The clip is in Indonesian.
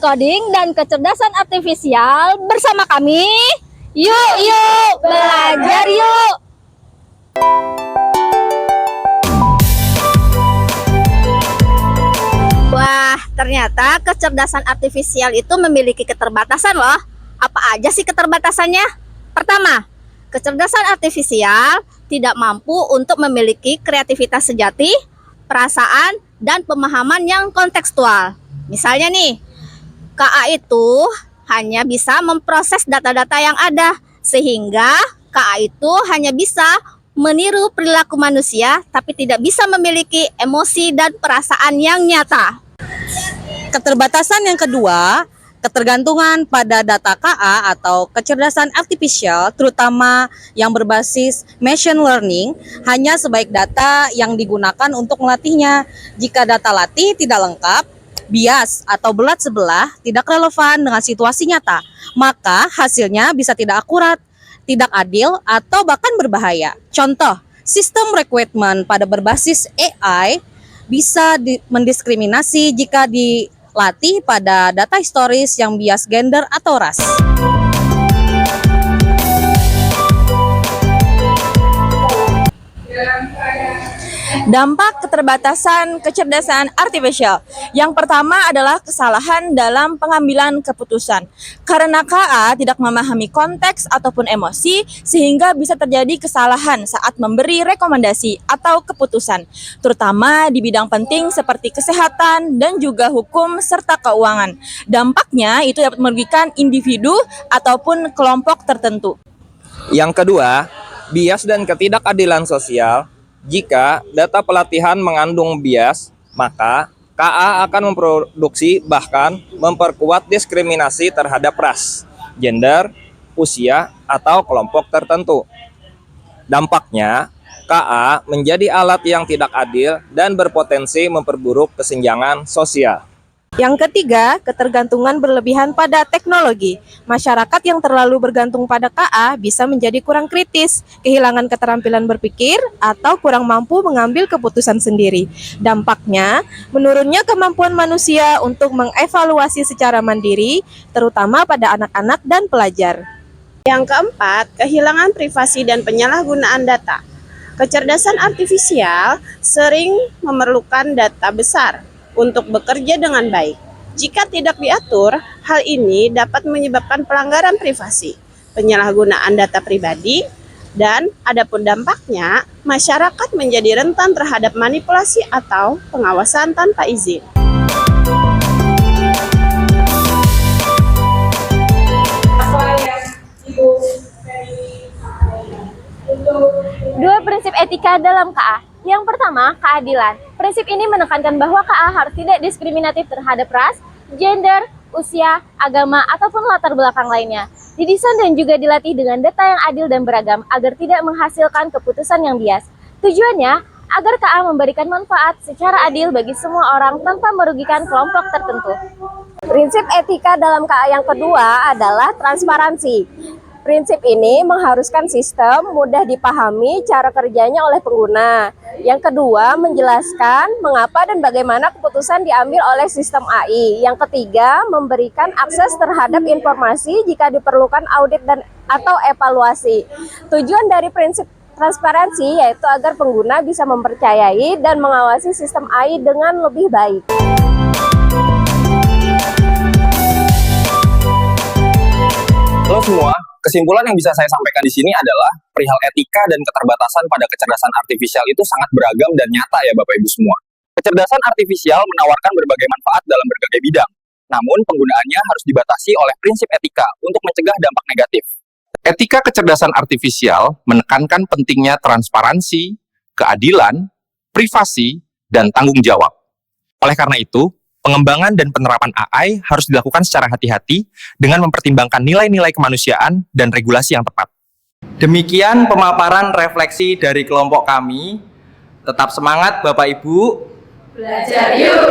coding dan kecerdasan artifisial bersama kami. Yuk, belajar yuk! Wah, ternyata kecerdasan artifisial itu memiliki keterbatasan loh. Apa aja sih keterbatasannya? Pertama, kecerdasan artifisial tidak mampu untuk memiliki kreativitas sejati, perasaan, dan pemahaman yang kontekstual. Misalnya nih, KA itu hanya bisa memproses data-data yang ada, sehingga KA itu hanya bisa meniru perilaku manusia, tapi tidak bisa memiliki emosi dan perasaan yang nyata. Keterbatasan yang kedua, ketergantungan pada data KA atau kecerdasan artifisial, terutama yang berbasis machine learning, hanya sebaik data yang digunakan untuk melatihnya. Jika data latih tidak lengkap, bias atau belat sebelah tidak relevan dengan situasi nyata, maka hasilnya bisa tidak akurat, tidak adil, atau bahkan berbahaya. Contoh, sistem recruitment pada berbasis AI bisa mendiskriminasi jika dilatih pada data historis yang bias gender atau ras. Dampak keterbatasan kecerdasan artifisial. Yang pertama adalah kesalahan dalam pengambilan keputusan. Karena KA tidak memahami konteks ataupun emosi, sehingga bisa terjadi kesalahan saat memberi rekomendasi atau keputusan, terutama di bidang penting seperti kesehatan dan juga hukum serta keuangan. Dampaknya itu dapat merugikan individu ataupun kelompok tertentu. Yang kedua, bias dan ketidakadilan sosial. Jika data pelatihan mengandung bias, maka KA akan memproduksi bahkan memperkuat diskriminasi terhadap ras, gender, usia, atau kelompok tertentu. Dampaknya, KA menjadi alat yang tidak adil dan berpotensi memperburuk kesenjangan sosial. Yang ketiga, ketergantungan berlebihan pada teknologi. Masyarakat yang terlalu bergantung pada KA bisa menjadi kurang kritis, kehilangan keterampilan berpikir, atau kurang mampu mengambil keputusan sendiri. Dampaknya, menurunnya kemampuan manusia untuk mengevaluasi secara mandiri, terutama pada anak-anak dan pelajar. Yang keempat, kehilangan privasi dan penyalahgunaan data. Kecerdasan artifisial sering memerlukan data besar untuk bekerja dengan baik. Jika tidak diatur, hal ini dapat menyebabkan pelanggaran privasi, penyalahgunaan data pribadi, dan adapun dampaknya, masyarakat menjadi rentan terhadap manipulasi atau pengawasan tanpa izin. Dua prinsip etika dalam KA. Yang pertama, keadilan. Prinsip ini menekankan bahwa KA harus tidak diskriminatif terhadap ras, gender, usia, agama, ataupun latar belakang lainnya. Didesain dan juga dilatih dengan data yang adil dan beragam agar tidak menghasilkan keputusan yang bias. Tujuannya, agar KA memberikan manfaat secara adil bagi semua orang tanpa merugikan kelompok tertentu. Prinsip etika dalam KA yang kedua adalah transparansi. Prinsip ini mengharuskan sistem mudah dipahami cara kerjanya oleh pengguna. Yang kedua, menjelaskan mengapa dan bagaimana keputusan diambil oleh sistem AI. Yang ketiga, memberikan akses terhadap informasi jika diperlukan audit dan atau evaluasi. Tujuan dari prinsip transparansi yaitu agar pengguna bisa mempercayai dan mengawasi sistem AI dengan lebih baik. Halo semua, kesimpulan yang bisa saya sampaikan di sini adalah perihal etika dan keterbatasan pada kecerdasan artifisial itu sangat beragam dan nyata ya Bapak Ibu semua. Kecerdasan artifisial menawarkan berbagai manfaat dalam berbagai bidang, namun penggunaannya harus dibatasi oleh prinsip etika untuk mencegah dampak negatif. Etika kecerdasan artifisial menekankan pentingnya transparansi, keadilan, privasi, dan tanggung jawab. Oleh karena itu, pengembangan dan penerapan AI harus dilakukan secara hati-hati dengan mempertimbangkan nilai-nilai kemanusiaan dan regulasi yang tepat. Demikian pemaparan refleksi dari kelompok kami. Tetap semangat Bapak Ibu. Belajar yuk!